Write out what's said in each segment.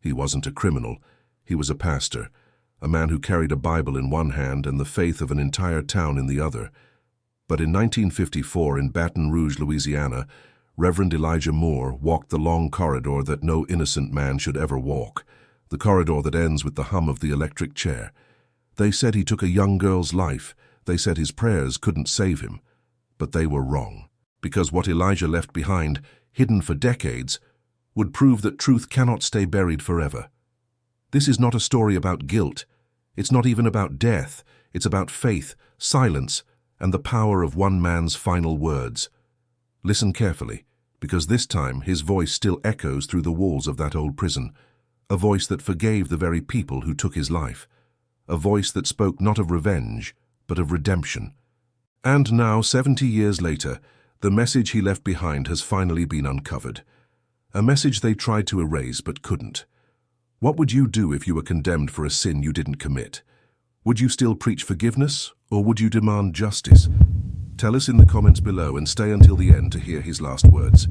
He wasn't a criminal. He was a pastor, a man who carried a Bible in one hand and the faith of an entire town in the other. But in 1954, in Baton Rouge, Louisiana, Reverend Elijah Moore walked the long corridor that no innocent man should ever walk, the corridor that ends with the hum of the electric chair. They said he took a young girl's life. They said his prayers couldn't save him. But they were wrong, because what Elijah left behind, hidden for decades, would prove that truth cannot stay buried forever. This is not a story about guilt. It's not even about death. It's about faith, silence, and the power of one man's final words. Listen carefully, because this time his voice still echoes through the walls of that old prison, a voice that forgave the very people who took his life, a voice that spoke not of revenge, but of redemption. And now, 70 years later, the message he left behind has finally been uncovered, a message they tried to erase but couldn't. What would you do if you were condemned for a sin you didn't commit? Would you still preach forgiveness, or would you demand justice? Tell us in the comments below and stay until the end to hear his last words.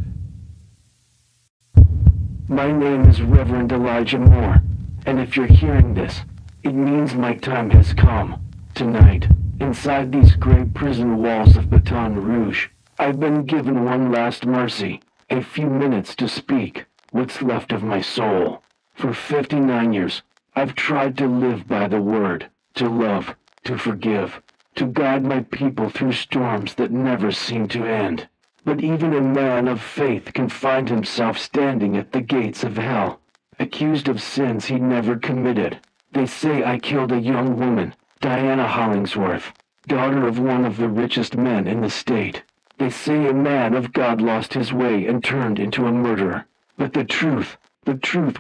My name is Reverend Elijah Moore, and if you're hearing this, it means my time has come. Tonight, inside these gray prison walls of Baton Rouge, I've been given one last mercy, a few minutes to speak what's left of my soul. For 59 years, I've tried to live by the word, to love, to forgive, to guide my people through storms that never seem to end. But even a man of faith can find himself standing at the gates of hell, accused of sins he never committed. They say I killed a young woman, Diana Hollingsworth, daughter of one of the richest men in the state. They say a man of God lost his way and turned into a murderer. But the truth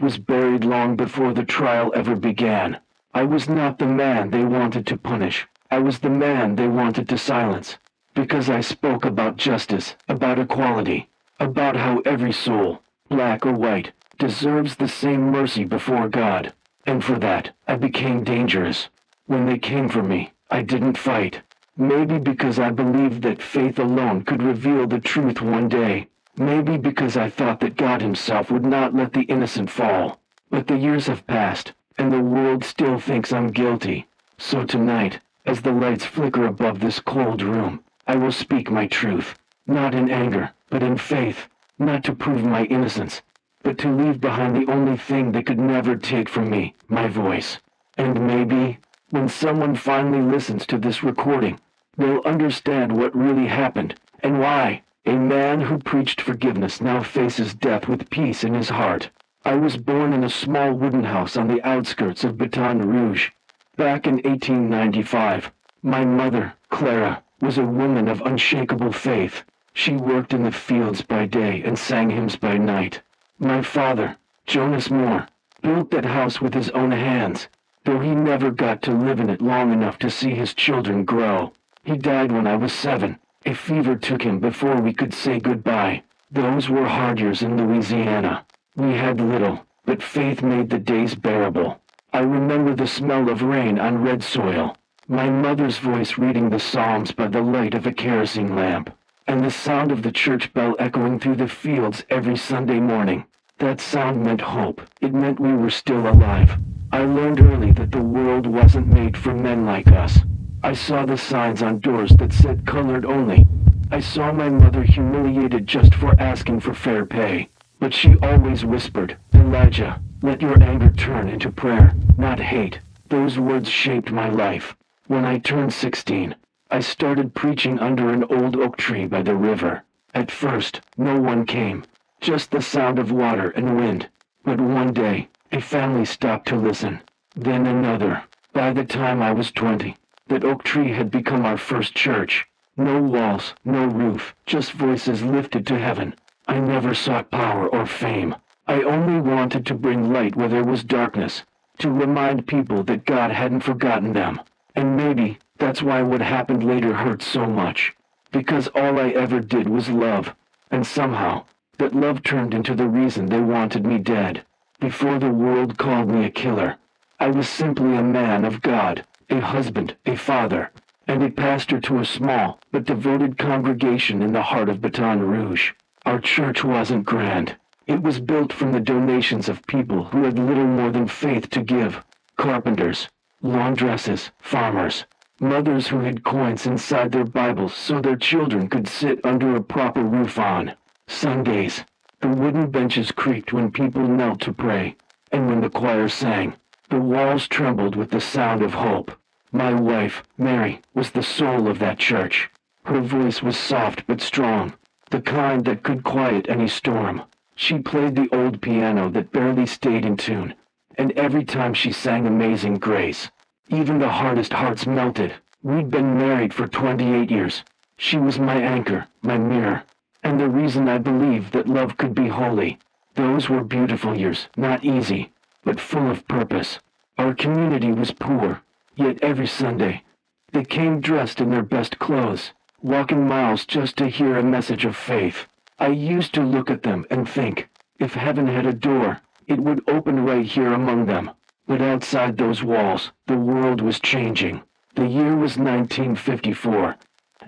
was buried long before the trial ever began. I was not the man they wanted to punish. I was the man they wanted to silence. Because I spoke about justice, about equality, about how every soul, black or white, deserves the same mercy before God. And for that, I became dangerous. When they came for me, I didn't fight. Maybe because I believed that faith alone could reveal the truth one day. Maybe because I thought that God himself would not let the innocent fall. But the years have passed, and the world still thinks I'm guilty. So tonight, as the lights flicker above this cold room, I will speak my truth, not in anger, but in faith, not to prove my innocence, but to leave behind the only thing they could never take from me, my voice. And maybe, when someone finally listens to this recording, they'll understand what really happened, and why a man who preached forgiveness now faces death with peace in his heart. I was born in a small wooden house on the outskirts of Baton Rouge. Back in 1895, my mother, Clara, was a woman of unshakable faith. She worked in the fields by day and sang hymns by night. My father, Jonas Moore, built that house with his own hands, though he never got to live in it long enough to see his children grow. He died when I was 7. A fever took him before we could say goodbye. Those were hard years in Louisiana. We had little, but faith made the days bearable. I remember the smell of rain on red soil, my mother's voice reading the Psalms by the light of a kerosene lamp, and the sound of the church bell echoing through the fields every Sunday morning. That sound meant hope. It meant we were still alive. I learned early that the world wasn't made for men like us. I saw the signs on doors that said colored only. I saw my mother humiliated just for asking for fair pay. But she always whispered, "Elijah, let your anger turn into prayer, not hate." Those words shaped my life. When I turned 16, I started preaching under an old oak tree by the river. At first, no one came, just the sound of water and wind. But one day, a family stopped to listen. Then another. By the time I was 20, that oak tree had become our first church. No walls, no roof, just voices lifted to heaven. I never sought power or fame. I only wanted to bring light where there was darkness, to remind people that God hadn't forgotten them. And maybe that's why what happened later hurt so much. Because all I ever did was love. And somehow, that love turned into the reason they wanted me dead. Before the world called me a killer, I was simply a man of God, a husband, a father, and a pastor to a small but devoted congregation in the heart of Baton Rouge. Our church wasn't grand. It was built from the donations of people who had little more than faith to give: carpenters, laundresses, farmers, mothers who hid coins inside their Bibles so their children could sit under a proper roof on Sundays. The wooden benches creaked when people knelt to pray, and when the choir sang, the walls trembled with the sound of hope. My wife, Mary, was the soul of that church. Her voice was soft but strong, the kind that could quiet any storm. She played the old piano that barely stayed in tune, and every time she sang Amazing Grace, even the hardest hearts melted. We'd been married for 28 years. She was my anchor, my mirror, and the reason I believed that love could be holy. Those were beautiful years, not easy, but full of purpose. Our community was poor, yet every Sunday, they came dressed in their best clothes, walking miles just to hear a message of faith. I used to look at them and think, if heaven had a door, it would open right here among them. But outside those walls, the world was changing. The year was 1954,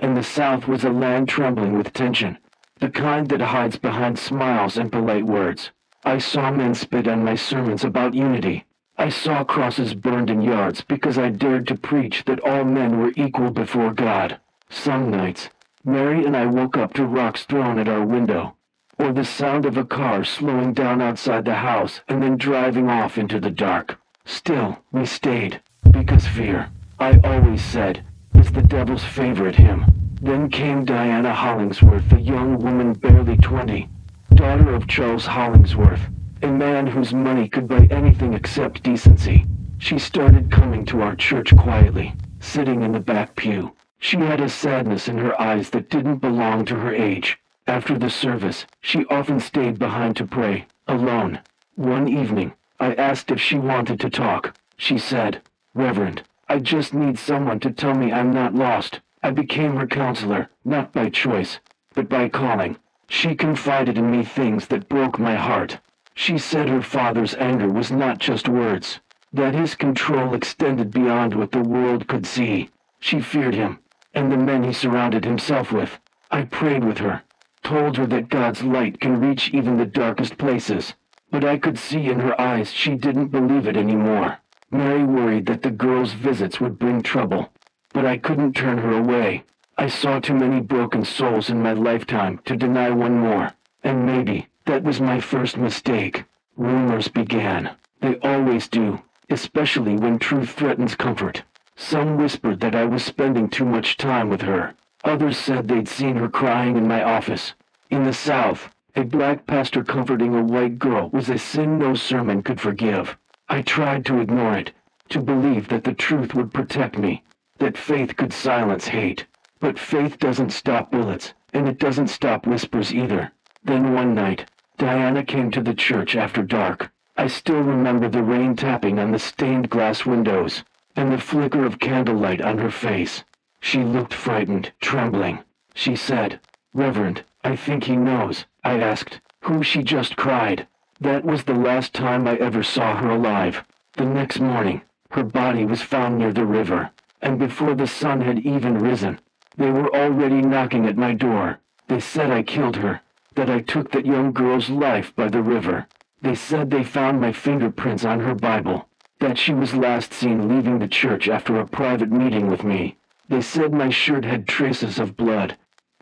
and the South was a land trembling with tension, the kind that hides behind smiles and polite words. I saw men spit on my sermons about unity. I saw crosses burned in yards because I dared to preach that all men were equal before God. Some nights, Mary and I woke up to rocks thrown at our window, or the sound of a car slowing down outside the house and then driving off into the dark. Still, we stayed, because fear, I always said, is the devil's favorite hymn. Then came Diana Hollingsworth, a young woman barely 20, daughter of Charles Hollingsworth, a man whose money could buy anything except decency. She started coming to our church quietly, sitting in the back pew. She had a sadness in her eyes that didn't belong to her age. After the service, she often stayed behind to pray, alone. One evening, I asked if she wanted to talk. She said, "Reverend, I just need someone to tell me I'm not lost." I became her counselor, not by choice, but by calling. She confided in me things that broke my heart. She said her father's anger was not just words, that his control extended beyond what the world could see. She feared him, and the men he surrounded himself with. I prayed with her, told her that God's light can reach even the darkest places. But I could see in her eyes she didn't believe it anymore. Mary worried that the girl's visits would bring trouble, but I couldn't turn her away. I saw too many broken souls in my lifetime to deny one more, and maybe that was my first mistake. Rumors began. They always do, especially when truth threatens comfort. Some whispered that I was spending too much time with her. Others said they'd seen her crying in my office. In the South, a black pastor comforting a white girl was a sin no sermon could forgive. I tried to ignore it, to believe that the truth would protect me, that faith could silence hate. But faith doesn't stop bullets, and it doesn't stop whispers either. Then one night, Diana came to the church after dark. I still remember the rain tapping on the stained glass windows, and the flicker of candlelight on her face. She looked frightened, trembling. She said, "Reverend, I think he knows." I asked, "Who?" She just cried. That was the last time I ever saw her alive. The next morning, her body was found near the river, and before the sun had even risen, they were already knocking at my door. They said I killed her, that I took that young girl's life by the river. They said they found my fingerprints on her Bible, that she was last seen leaving the church after a private meeting with me. They said my shirt had traces of blood,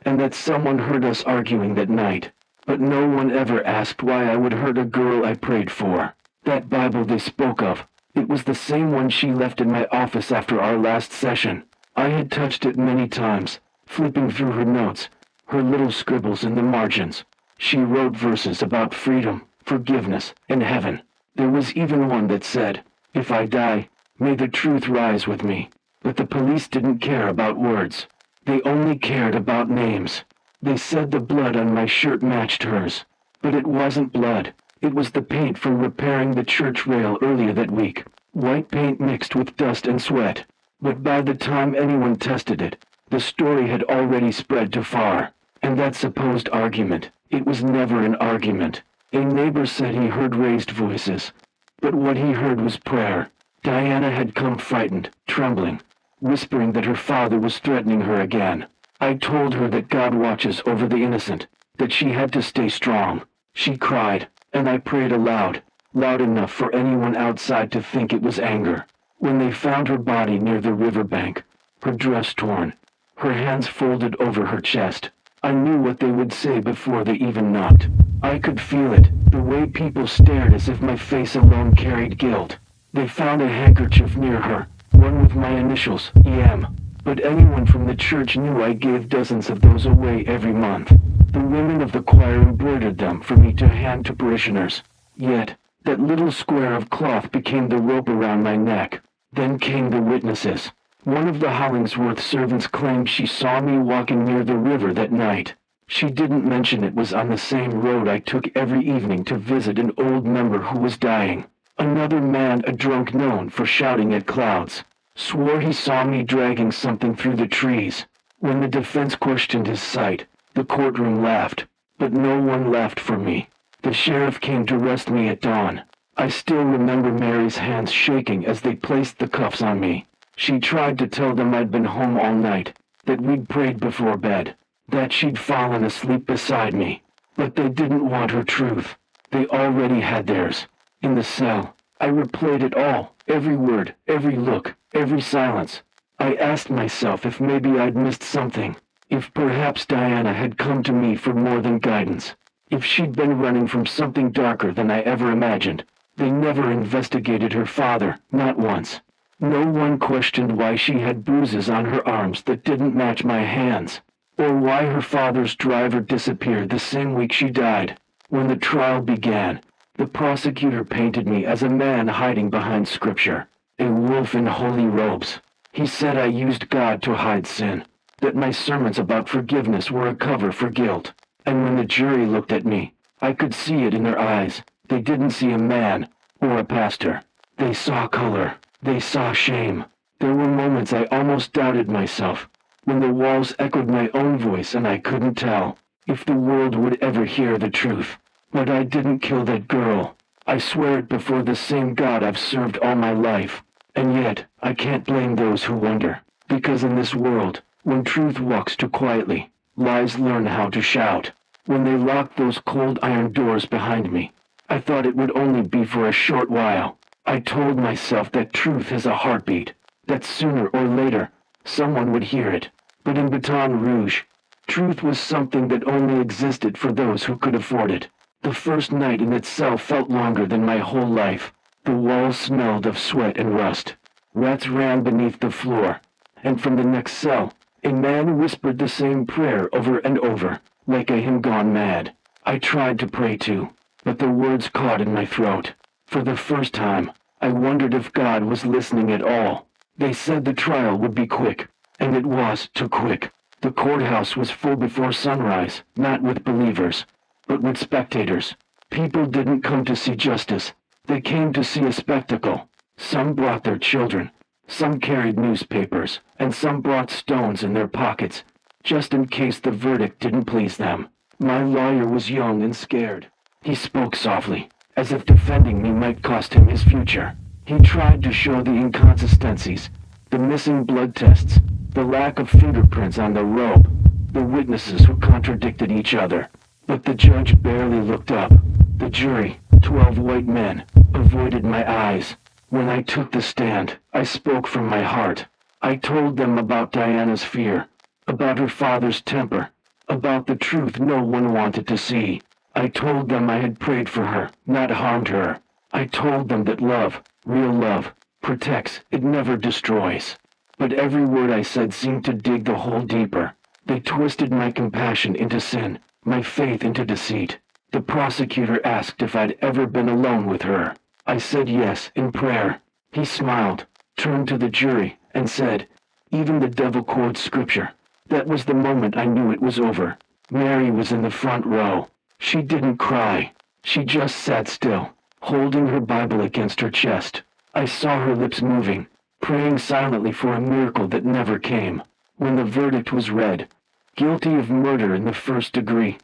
and that someone heard us arguing that night. But no one ever asked why I would hurt a girl I prayed for. That Bible they spoke of, it was the same one she left in my office after our last session. I had touched it many times, flipping through her notes, her little scribbles in the margins. She wrote verses about freedom, forgiveness, and heaven. There was even one that said, "If I die, may the truth rise with me." But the police didn't care about words. They only cared about names. They said the blood on my shirt matched hers. But it wasn't blood. It was the paint from repairing the church rail earlier that week. White paint mixed with dust and sweat. But by the time anyone tested it, the story had already spread too far. And that supposed argument, it was never an argument. A neighbor said he heard raised voices, but what he heard was prayer. Diana had come frightened, trembling, whispering that her father was threatening her again. I told her that God watches over the innocent, that she had to stay strong. She cried, and I prayed aloud, loud enough for anyone outside to think it was anger. When they found her body near the riverbank, her dress torn, her hands folded over her chest, I knew what they would say before they even knocked. I could feel it, the way people stared as if my face alone carried guilt. They found a handkerchief near her, one with my initials, EM. But anyone from the church knew I gave dozens of those away every month. The women of the choir embroidered them for me to hand to parishioners. Yet, that little square of cloth became the rope around my neck. Then came the witnesses. One of the Hollingsworth servants claimed she saw me walking near the river that night. She didn't mention it was on the same road I took every evening to visit an old member who was dying. Another man, a drunk known for shouting at clouds, swore he saw me dragging something through the trees. When the defense questioned his sight, the courtroom laughed, but no one laughed for me. The sheriff came to arrest me at dawn. I still remember Mary's hands shaking as they placed the cuffs on me. She tried to tell them I'd been home all night, that we'd prayed before bed, that she'd fallen asleep beside me. But they didn't want her truth. They already had theirs. In the cell, I replayed it all, every word, every look, every silence. I asked myself if maybe I'd missed something, if perhaps Diana had come to me for more than guidance, if she'd been running from something darker than I ever imagined. They never investigated her father, not once. No one questioned why she had bruises on her arms that didn't match my hands, or why her father's driver disappeared the same week she died. When the trial began, the prosecutor painted me as a man hiding behind scripture, a wolf in holy robes. He said I used God to hide sin, that my sermons about forgiveness were a cover for guilt. And when the jury looked at me, I could see it in their eyes. They didn't see a man or a pastor. They saw color. They saw shame. There were moments I almost doubted myself, when the walls echoed my own voice and I couldn't tell if the world would ever hear the truth. But I didn't kill that girl. I swear it before the same God I've served all my life. And yet, I can't blame those who wonder, because in this world, when truth walks too quietly, lies learn how to shout. When they locked those cold iron doors behind me, I thought it would only be for a short while. I told myself that truth has a heartbeat, that sooner or later, someone would hear it. But in Baton Rouge, truth was something that only existed for those who could afford it. The first night in that cell felt longer than my whole life. The walls smelled of sweat and rust. Rats ran beneath the floor. And from the next cell, a man whispered the same prayer over and over, like a hymn gone mad. I tried to pray too, but the words caught in my throat. For the first time, I wondered if God was listening at all. They said the trial would be quick, and it was too quick. The courthouse was full before sunrise, not with believers, but with spectators. People didn't come to see justice. They came to see a spectacle. Some brought their children, some carried newspapers, and some brought stones in their pockets, just in case the verdict didn't please them. My lawyer was young and scared. He spoke softly, as if defending me might cost him his future. He tried to show the inconsistencies, the missing blood tests, the lack of fingerprints on the robe, the witnesses who contradicted each other. But the judge barely looked up. The jury, 12 white men, avoided my eyes. When I took the stand, I spoke from my heart. I told them about Diana's fear, about her father's temper, about the truth no one wanted to see. I told them I had prayed for her, not harmed her. I told them that love, real love, protects, it never destroys. But every word I said seemed to dig the hole deeper. They twisted my compassion into sin, my faith into deceit. The prosecutor asked if I'd ever been alone with her. I said yes, in prayer. He smiled, turned to the jury, and said, "Even the devil quotes scripture." That was the moment I knew it was over. Mary was in the front row. She didn't cry. She just sat still, holding her Bible against her chest. I saw her lips moving, praying silently for a miracle that never came. When the verdict was read, guilty of murder in the first degree,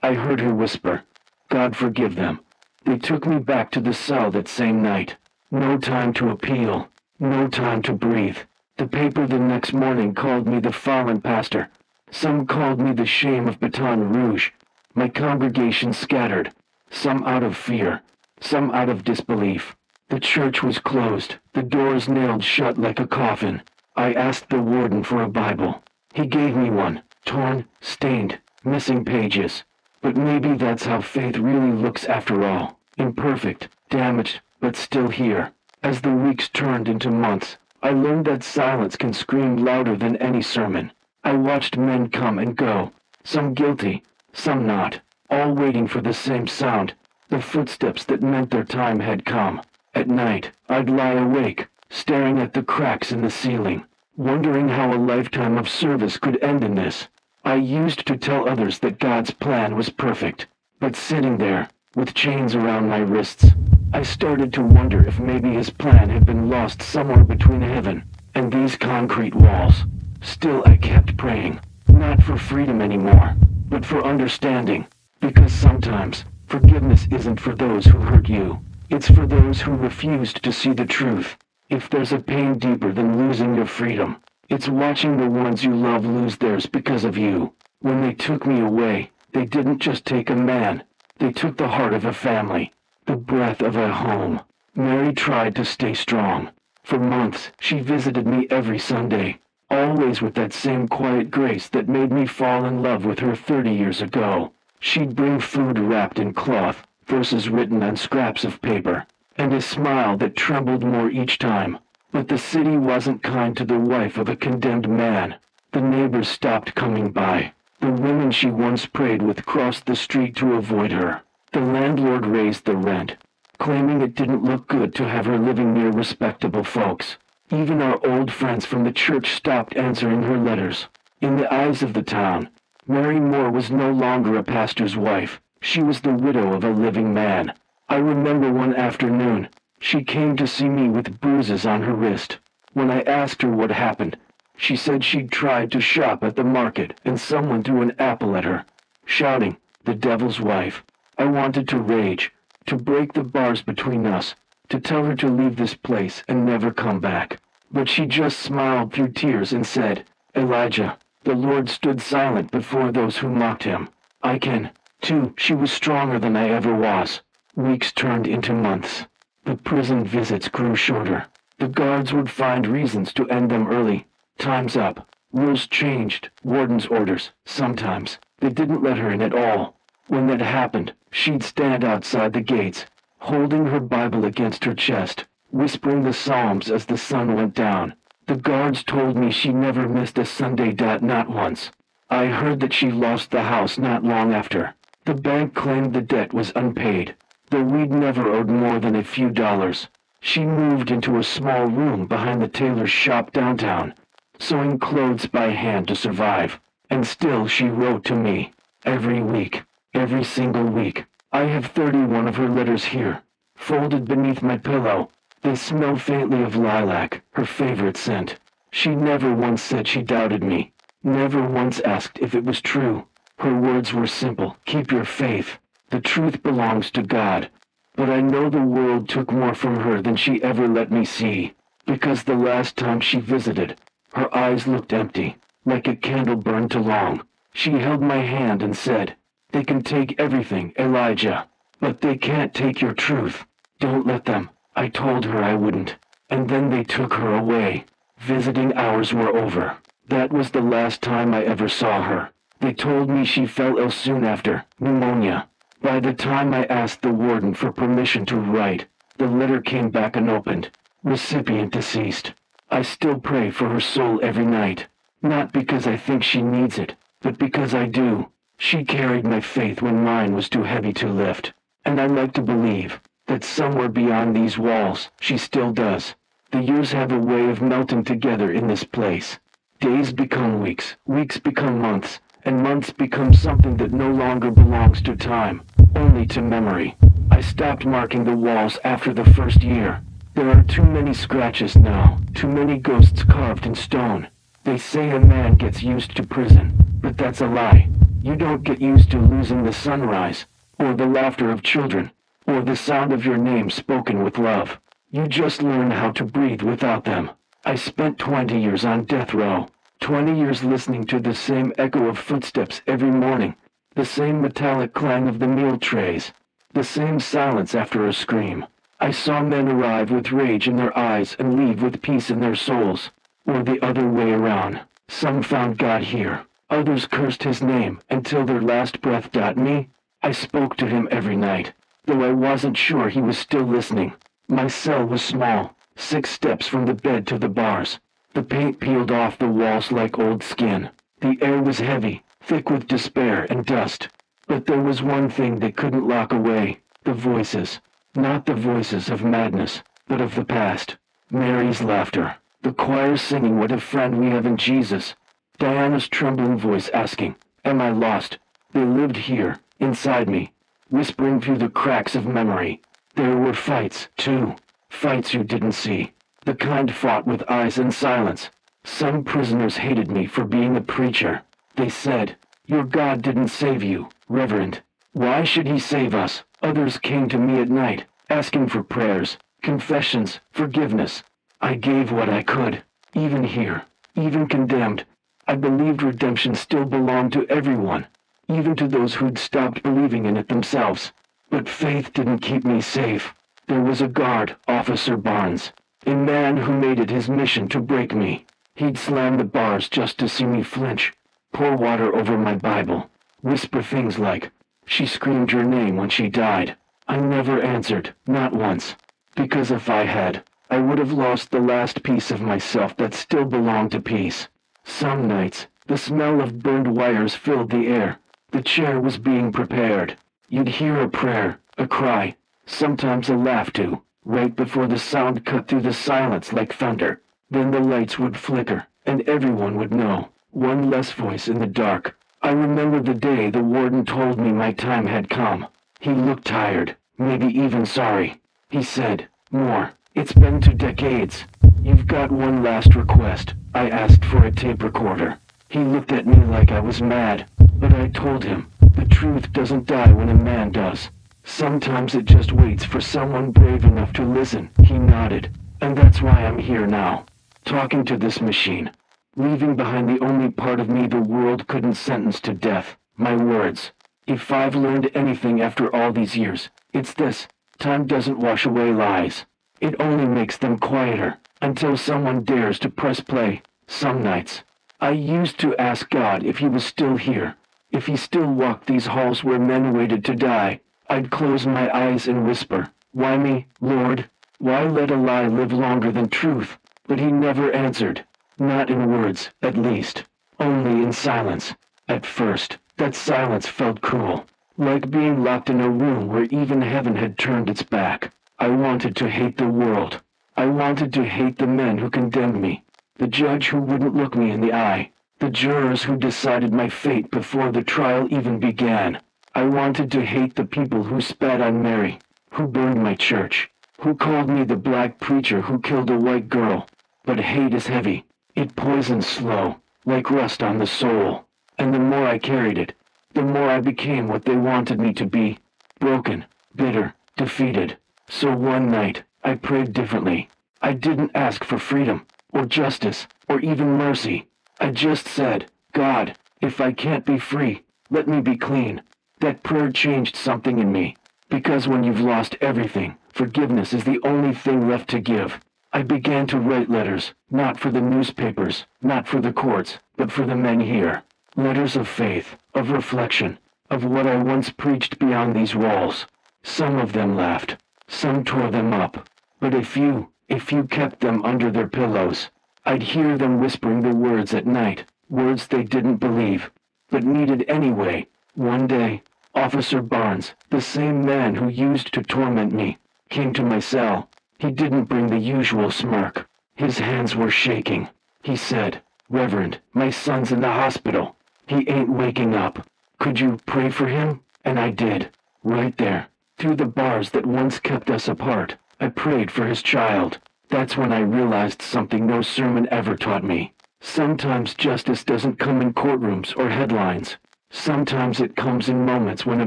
I heard her whisper, "God forgive them." They took me back to the cell that same night. No time to appeal, no time to breathe. The paper the next morning called me the fallen pastor. Some called me the shame of Baton Rouge. My congregation scattered. some out of fear, some out of disbelief. The church was closed, the doors nailed shut like a coffin. I asked the warden for a Bible. He gave me one, torn, stained, missing pages. But maybe that's how faith really looks after all. Imperfect, damaged, but still here. As the weeks turned into months, I learned that silence can scream louder than any sermon. I watched men come and go, some guilty, some not, all waiting for the same sound, the footsteps that meant their time had come. At night, I'd lie awake, staring at the cracks in the ceiling, wondering how a lifetime of service could end in this. I used to tell others that God's plan was perfect, but sitting there, with chains around my wrists, I started to wonder if maybe his plan had been lost somewhere between heaven and these concrete walls. Still, I kept praying, not for freedom anymore, but for understanding, because sometimes forgiveness isn't for those who hurt you. It's for those who refused to see the truth. If there's a pain deeper than losing your freedom, it's watching the ones you love lose theirs because of you. When they took me away, they didn't just take a man, they took the heart of a family, the breath of a home. Mary tried to stay strong. For months, she visited me every Sunday, always with that same quiet grace that made me fall in love with her 30 years ago. She'd bring food wrapped in cloth, verses written on scraps of paper, and a smile that trembled more each time. But the city wasn't kind to the wife of a condemned man. The neighbors stopped coming by. The women she once prayed with crossed the street to avoid her. The landlord raised the rent, claiming it didn't look good to have her living near respectable folks. Even our old friends from the church stopped answering her letters. In the eyes of the town, Mary Moore was no longer a pastor's wife. She was the widow of a living man. I remember one afternoon, she came to see me with bruises on her wrist. When I asked her what happened, she said she'd tried to shop at the market and someone threw an apple at her, shouting, "The devil's wife." I wanted to rage, to break the bars between us, to tell her to leave this place and never come back. But she just smiled through tears and said, "Elijah, the Lord stood silent before those who mocked him. I can, too." She was stronger than I ever was. Weeks turned into months. The prison visits grew shorter. The guards would find reasons to end them early. Time's up. Rules changed. Warden's orders. Sometimes they didn't let her in at all. When that happened, she'd stand outside the gates, holding her Bible against her chest, whispering the Psalms as the sun went down. The guards told me she never missed a Sunday, not once. I heard that she lost the house not long after. The bank claimed the debt was unpaid, though we'd never owed more than a few dollars. She moved into a small room behind the tailor's shop downtown, sewing clothes by hand to survive. And still she wrote to me, every week, every single week. I have 31 of her letters here, folded beneath my pillow. They smell faintly of lilac, her favorite scent. She never once said she doubted me, never once asked if it was true. Her words were simple: keep your faith. The truth belongs to God. But I know the world took more from her than she ever let me see, because the last time she visited, her eyes looked empty, like a candle burned too long. She held my hand and said, "They can take everything, Elijah, but they can't take your truth. Don't let them." I told her I wouldn't, and then they took her away. Visiting hours were over. That was the last time I ever saw her. They told me she fell ill soon after, pneumonia. By the time I asked the warden for permission to write, the letter came back unopened. Recipient deceased. I still pray for her soul every night, not because I think she needs it, but because I do. She carried my faith when mine was too heavy to lift, and I like to believe that somewhere beyond these walls, she still does. The years have a way of melting together in this place. Days become weeks, weeks become months, and months become something that no longer belongs to time, only to memory. I stopped marking the walls after the first year. There are too many scratches now, too many ghosts carved in stone. They say a man gets used to prison, but that's a lie. You don't get used to losing the sunrise, or the laughter of children, or the sound of your name spoken with love. You just learn how to breathe without them. I spent 20 years on death row, 20 years listening to the same echo of footsteps every morning, the same metallic clang of the meal trays, The same silence after a scream. I saw men arrive with rage in their eyes and leave with peace in their souls. Or the other way around. Some found God here. Others cursed his name until their last breath. Me, I spoke to him every night, though I wasn't sure he was still listening. My cell was small, 6 steps from the bed to the bars. The paint peeled off the walls like old skin. The air was heavy, thick with despair and dust. But there was one thing they couldn't lock away, the voices. Not the voices of madness, but of the past. Mary's laughter. The choir singing what a friend we have in Jesus. Diana's trembling voice asking, "Am I lost?" They lived here, inside me, whispering through the cracks of memory. There were fights, too. Fights you didn't see. The kind fought with eyes and silence. Some prisoners hated me for being a preacher. They said, "Your God didn't save you, Reverend. Why should he save us?" Others came to me at night, asking for prayers, confessions, forgiveness. I gave what I could, even here, even condemned. I believed redemption still belonged to everyone, even to those who'd stopped believing in it themselves. But faith didn't keep me safe. There was a guard, Officer Barnes, a man who made it his mission to break me. He'd slam the bars just to see me flinch, pour water over my Bible, whisper things like, "She screamed your name when she died." I never answered, not once, because if I had, I would have lost the last piece of myself that still belonged to peace. Some nights, the smell of burned wires filled the air. The chair was being prepared. You'd hear a prayer, a cry, sometimes a laugh too, right before the sound cut through the silence like thunder. Then the lights would flicker, and everyone would know. One less voice in the dark. I remember the day the warden told me my time had come. He looked tired, maybe even sorry. He said, "Moore, it's been 2 decades. You've got one last request." I asked for a tape recorder. He looked at me like I was mad, but I told him, the truth doesn't die when a man does. Sometimes it just waits for someone brave enough to listen. He nodded, and that's why I'm here now, talking to this machine, leaving behind the only part of me the world couldn't sentence to death, my words. If I've learned anything after all these years, it's this: time doesn't wash away lies. It only makes them quieter, until someone dares to press play. Some nights, I used to ask God if he was still here, if he still walked these halls where men waited to die. I'd close my eyes and whisper, "Why me, Lord? Why let a lie live longer than truth?" But he never answered. Not in words, at least. Only in silence. At first, that silence felt cruel, like being locked in a room where even heaven had turned its back. I wanted to hate the world. I wanted to hate the men who condemned me, the judge who wouldn't look me in the eye, the jurors who decided my fate before the trial even began. I wanted to hate the people who spat on Mary, who burned my church, who called me the black preacher who killed a white girl. But hate is heavy. It poisons slow, like rust on the soul. And the more I carried it, the more I became what they wanted me to be. Broken, bitter, defeated. So one night, I prayed differently. I didn't ask for freedom, or justice, or even mercy. I just said, "God, if I can't be free, let me be clean." That prayer changed something in me, because when you've lost everything, forgiveness is the only thing left to give. I began to write letters, not for the newspapers, not for the courts, but for the men here. Letters of faith, of reflection, of what I once preached beyond these walls. Some of them laughed, some tore them up, but if you kept them under their pillows, I'd hear them whispering the words at night, words they didn't believe, but needed anyway. One day, Officer Barnes, the same man who used to torment me, came to my cell. He didn't bring the usual smirk. His hands were shaking. He said, "Reverend, my son's in the hospital. He ain't waking up. Could you pray for him?" And I did. Right there, through the bars that once kept us apart, I prayed for his child. That's when I realized something no sermon ever taught me. Sometimes justice doesn't come in courtrooms or headlines. Sometimes it comes in moments when a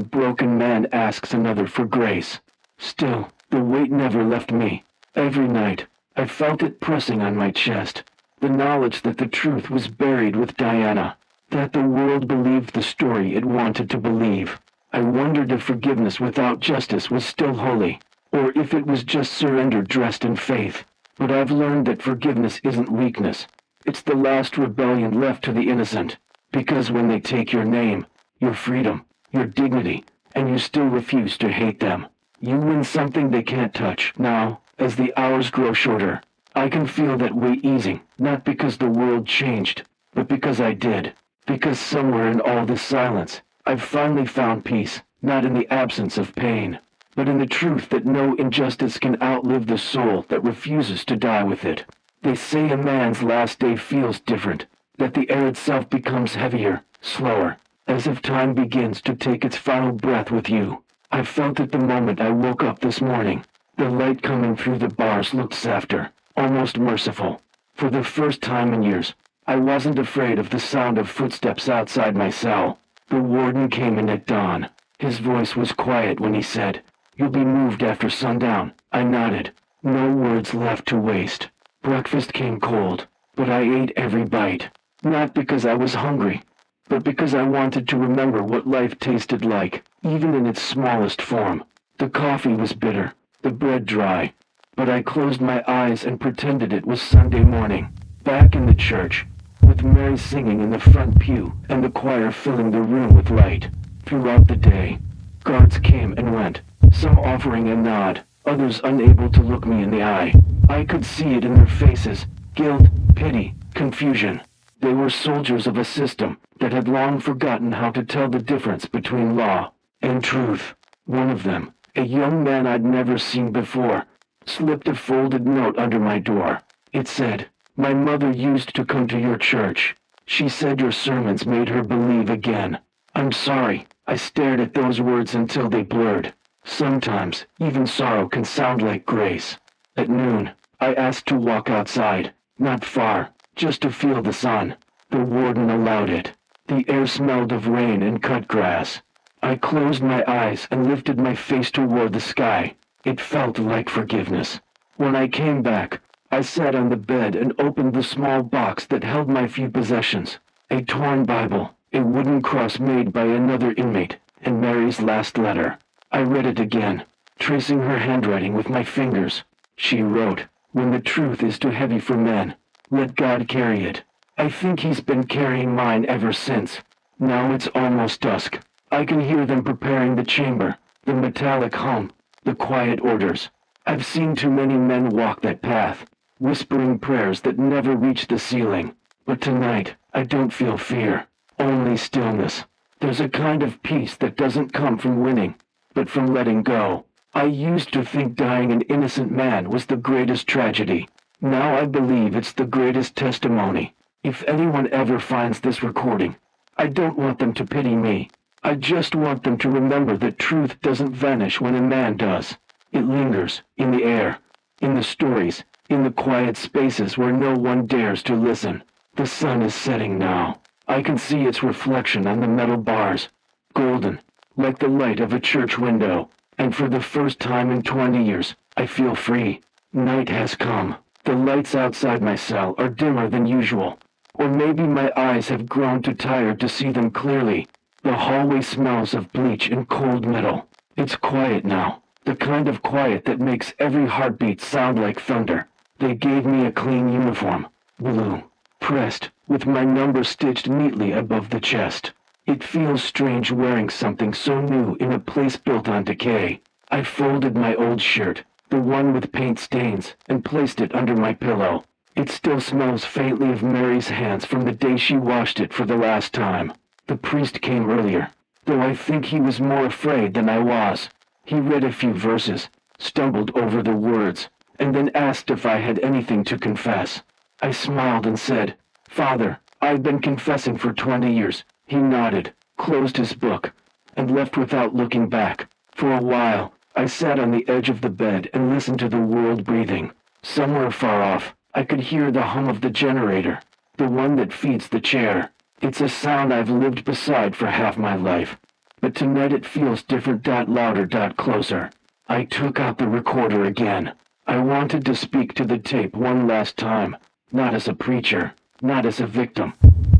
broken man asks another for grace. Still, the weight never left me. Every night, I felt it pressing on my chest. The knowledge that the truth was buried with Diana. That the world believed the story it wanted to believe. I wondered if forgiveness without justice was still holy, or if it was just surrender dressed in faith. But I've learned that forgiveness isn't weakness. It's the last rebellion left to the innocent. Because when they take your name, your freedom, your dignity, and you still refuse to hate them, you win something they can't touch. Now, as the hours grow shorter, I can feel that weight easing, not because the world changed, but because I did. Because somewhere in all this silence, I've finally found peace, not in the absence of pain, but in the truth that no injustice can outlive the soul that refuses to die with it. They say a man's last day feels different, that the air itself becomes heavier, slower, as if time begins to take its final breath with you. I felt it the moment I woke up this morning. The light coming through the bars looked softer, almost merciful. For the first time in years, I wasn't afraid of the sound of footsteps outside my cell. The warden came in at dawn. His voice was quiet when he said, "You'll be moved after sundown." I nodded. No words left to waste. Breakfast came cold, but I ate every bite. Not because I was hungry, but because I wanted to remember what life tasted like, even in its smallest form. The coffee was bitter, the bread dry, but I closed my eyes and pretended it was Sunday morning. Back in the church, with Mary singing in the front pew and the choir filling the room with light. Throughout the day, guards came and went, some offering a nod, others unable to look me in the eye. I could see it in their faces, guilt, pity, confusion. They were soldiers of a system that had long forgotten how to tell the difference between law and truth. One of them, a young man I'd never seen before, slipped a folded note under my door. It said, "My mother used to come to your church. She said your sermons made her believe again." I'm sorry. I stared at those words until they blurred. Sometimes, even sorrow can sound like grace. At noon, I asked to walk outside, not far, just to feel the sun. The warden allowed it. The air smelled of rain and cut grass. I closed my eyes and lifted my face toward the sky. It felt like forgiveness. When I came back, I sat on the bed and opened the small box that held my few possessions. A torn Bible, a wooden cross made by another inmate, and Mary's last letter. I read it again, tracing her handwriting with my fingers. She wrote, "When the truth is too heavy for men, let God carry it." I think he's been carrying mine ever since. Now it's almost dusk. I can hear them preparing the chamber, the metallic hum, the quiet orders. I've seen too many men walk that path, whispering prayers that never reach the ceiling. But tonight, I don't feel fear, only stillness. There's a kind of peace that doesn't come from winning, but from letting go. I used to think dying an innocent man was the greatest tragedy. Now I believe it's the greatest testimony. If anyone ever finds this recording, I don't want them to pity me. I just want them to remember that truth doesn't vanish when a man does. It lingers, in the air, in the stories, in the quiet spaces where no one dares to listen. The sun is setting now. I can see its reflection on the metal bars, golden, like the light of a church window. And for the first time in 20 years, I feel free. Night has come. The lights outside my cell are dimmer than usual. Or maybe my eyes have grown too tired to see them clearly. The hallway smells of bleach and cold metal. It's quiet now, the kind of quiet that makes every heartbeat sound like thunder. They gave me a clean uniform, blue, pressed, with my number stitched neatly above the chest. It feels strange wearing something so new in a place built on decay. I folded my old shirt, the one with paint stains, and placed it under my pillow. It still smells faintly of Mary's hands from the day she washed it for the last time. The priest came earlier, though I think he was more afraid than I was. He read a few verses, stumbled over the words, and then asked if I had anything to confess. I smiled and said, "Father, I've been confessing for 20 years. He nodded, closed his book, and left without looking back. For a while, I sat on the edge of the bed and listened to the world breathing. Somewhere far off, I could hear the hum of the generator, the one that feeds the chair. It's a sound I've lived beside for half my life. But tonight it feels different. Louder, closer. I took out the recorder again. I wanted to speak to the tape one last time, not as a preacher, not as a victim,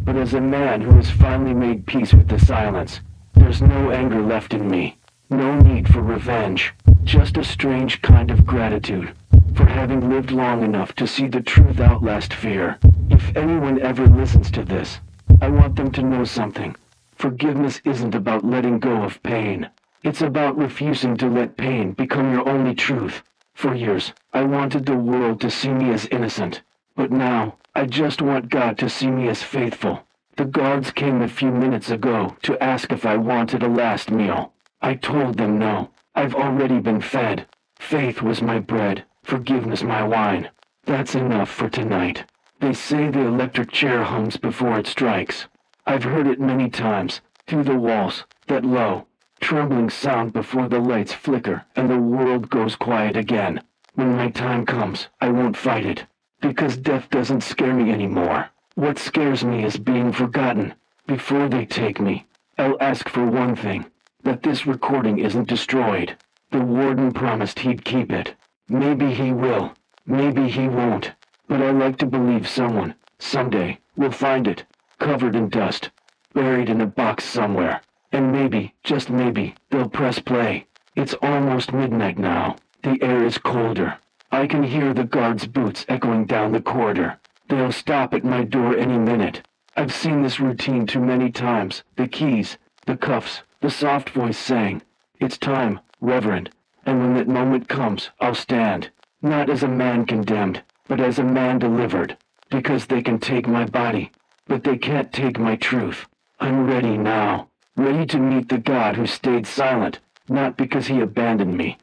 but as a man who has finally made peace with the silence. There's no anger left in me. No need for revenge. Just a strange kind of gratitude for having lived long enough to see the truth outlast fear. If anyone ever listens to this, I want them to know something. Forgiveness isn't about letting go of pain. It's about refusing to let pain become your only truth. For years, I wanted the world to see me as innocent. But now, I just want God to see me as faithful. The guards came a few minutes ago to ask if I wanted a last meal. I told them no. I've already been fed. Faith was my bread, forgiveness my wine. That's enough for tonight. They say the electric chair hums before it strikes. I've heard it many times, through the walls, that low, trembling sound before the lights flicker and the world goes quiet again. When my time comes, I won't fight it, because death doesn't scare me anymore. What scares me is being forgotten. Before they take me, I'll ask for one thing, that this recording isn't destroyed. The warden promised he'd keep it. Maybe he will, maybe he won't, but I like to believe someone, someday, will find it, covered in dust, buried in a box somewhere. And maybe, just maybe, they'll press play. It's almost midnight now. The air is colder. I can hear the guards' boots echoing down the corridor. They'll stop at my door any minute. I've seen this routine too many times. The keys, the cuffs, the soft voice saying, "It's time, Reverend." And when that moment comes, I'll stand, not as a man condemned, but as a man delivered. Because they can take my body, but they can't take my truth. I'm ready now. Ready to meet the God who stayed silent, not because he abandoned me,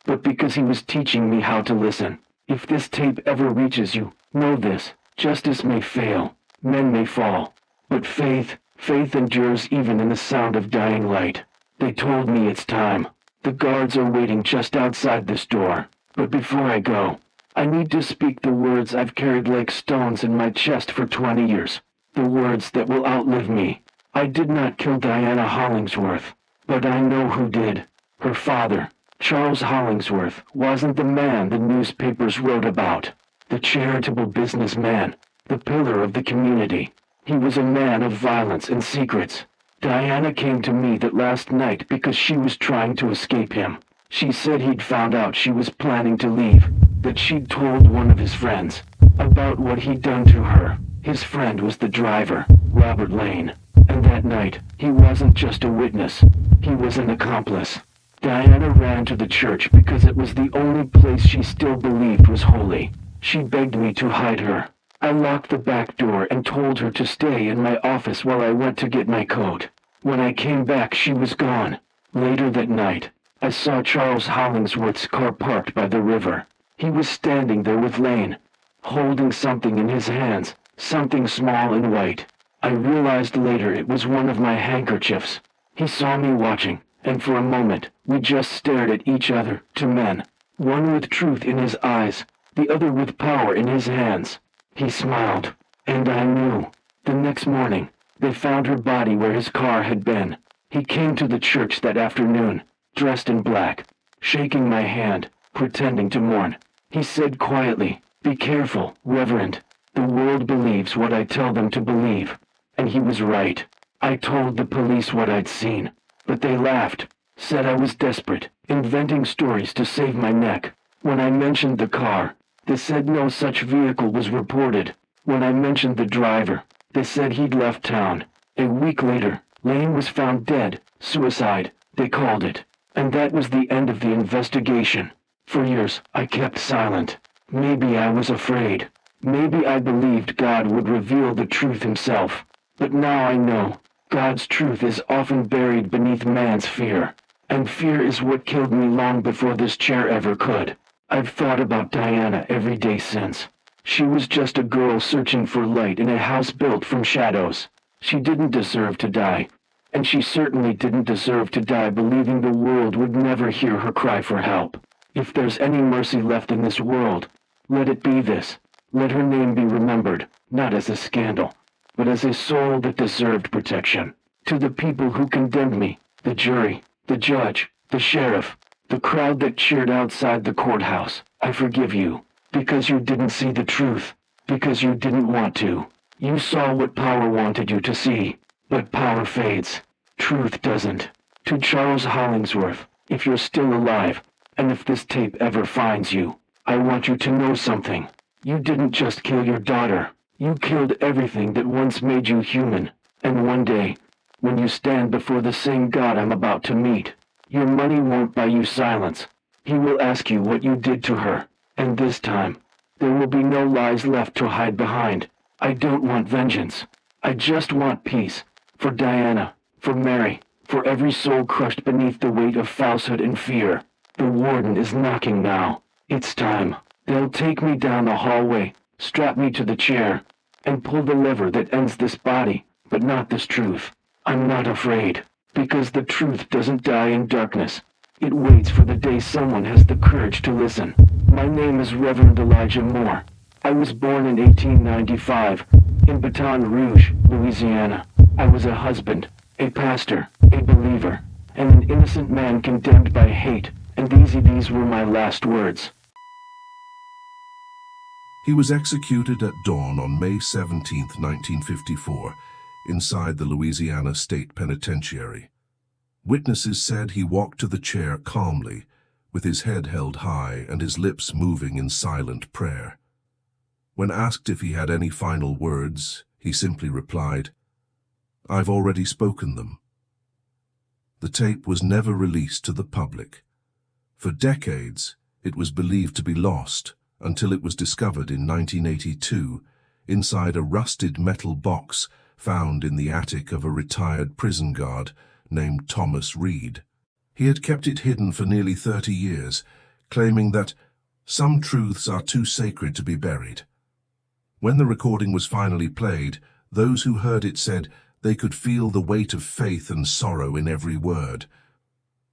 but because he was teaching me how to listen. If this tape ever reaches you, know this: justice may fail, men may fall, but faith endures even in the sound of dying light. They told me it's time. The guards are waiting just outside this door. But before I go, I need to speak the words I've carried like stones in my chest for 20 years. The words that will outlive me. I did not kill Diana Hollingsworth, but I know who did. Her father, Charles Hollingsworth, wasn't the man the newspapers wrote about. The charitable businessman, the pillar of the community. He was a man of violence and secrets. Diana came to me that last night because she was trying to escape him. She said he'd found out she was planning to leave, that she'd told one of his friends about what he'd done to her. His friend was the driver, Robert Lane. And that night, he wasn't just a witness, he was an accomplice. Diana ran to the church because it was the only place she still believed was holy. She begged me to hide her. I locked the back door and told her to stay in my office while I went to get my coat. When I came back, she was gone. Later that night, I saw Charles Hollingsworth's car parked by the river. He was standing there with Lane, holding something in his hands, something small and white. I realized later it was one of my handkerchiefs. He saw me watching, and for a moment, we just stared at each other, two men, one with truth in his eyes, the other with power in his hands. He smiled, and I knew. The next morning, they found her body where his car had been. He came to the church that afternoon, dressed in black, shaking my hand, pretending to mourn. He said quietly, "Be careful, Reverend. The world believes what I tell them to believe." And he was right. I told the police what I'd seen, but they laughed, said I was desperate, inventing stories to save my neck. When I mentioned the car, they said no such vehicle was reported. When I mentioned the driver, they said he'd left town. A week later, Lane was found dead, suicide, they called it. And that was the end of the investigation. For years, I kept silent. Maybe I was afraid. Maybe I believed God would reveal the truth himself. But now I know, God's truth is often buried beneath man's fear. And fear is what killed me long before this chair ever could. I've thought about Diana every day since. She was just a girl searching for light in a house built from shadows. She didn't deserve to die. And she certainly didn't deserve to die believing the world would never hear her cry for help. If there's any mercy left in this world, let it be this. Let her name be remembered, not as a scandal, but as a soul that deserved protection. To the people who condemned me, the jury, the judge, the sheriff, the crowd that cheered outside the courthouse, I forgive you, because you didn't see the truth, because you didn't want to. You saw what power wanted you to see, but power fades. Truth doesn't. To Charles Hollingsworth, if you're still alive, and if this tape ever finds you, I want you to know something. You didn't just kill your daughter. You killed everything that once made you human. And one day, when you stand before the same God I'm about to meet, your money won't buy you silence. He will ask you what you did to her. And this time, there will be no lies left to hide behind. I don't want vengeance. I just want peace. For Diana, for Mary, for every soul crushed beneath the weight of falsehood and fear. The warden is knocking now. It's time. They'll take me down the hallway, strap me to the chair, and pull the lever that ends this body, but not this truth. I'm not afraid, because the truth doesn't die in darkness. It waits for the day someone has the courage to listen. My name is Reverend Elijah Moore. I was born in 1895, in Baton Rouge, Louisiana. I was a husband, a pastor, a believer, and an innocent man condemned by hate, and these were my last words. He was executed at dawn on May 17, 1954, inside the Louisiana State Penitentiary. Witnesses said he walked to the chair calmly, with his head held high and his lips moving in silent prayer. When asked if he had any final words, he simply replied, "I've already spoken them." The tape was never released to the public. For decades, it was believed to be lost until it was discovered in 1982 inside a rusted metal box found in the attic of a retired prison guard named Thomas Reed. He had kept it hidden for nearly 30 years, claiming that some truths are too sacred to be buried. When the recording was finally played, those who heard it said they could feel the weight of faith and sorrow in every word.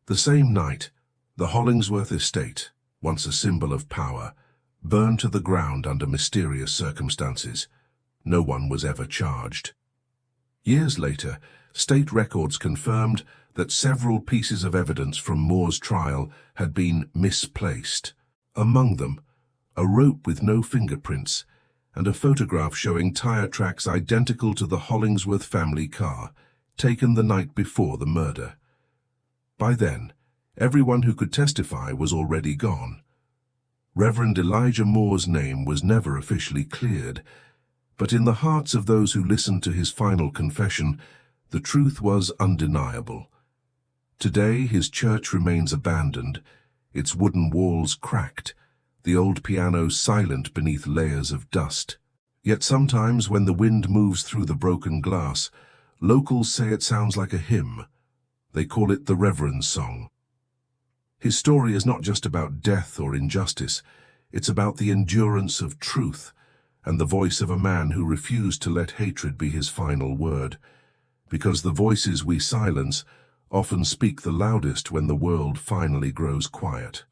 The same night, the Hollingsworth estate, once a symbol of power, burned to the ground under mysterious circumstances. No one was ever charged. Years later, state records confirmed that several pieces of evidence from Moore's trial had been misplaced. Among them, a rope with no fingerprints and a photograph showing tire tracks identical to the Hollingsworth family car, taken the night before the murder. By then, everyone who could testify was already gone. Reverend Elijah Moore's name was never officially cleared, but in the hearts of those who listened to his final confession, the truth was undeniable. Today, his church remains abandoned, its wooden walls cracked, the old piano silent beneath layers of dust. Yet sometimes when the wind moves through the broken glass, locals say it sounds like a hymn. They call it the Reverend song. His story is not just about death or injustice, it's about the endurance of truth and the voice of a man who refused to let hatred be his final word. Because the voices we silence often speak the loudest when the world finally grows quiet.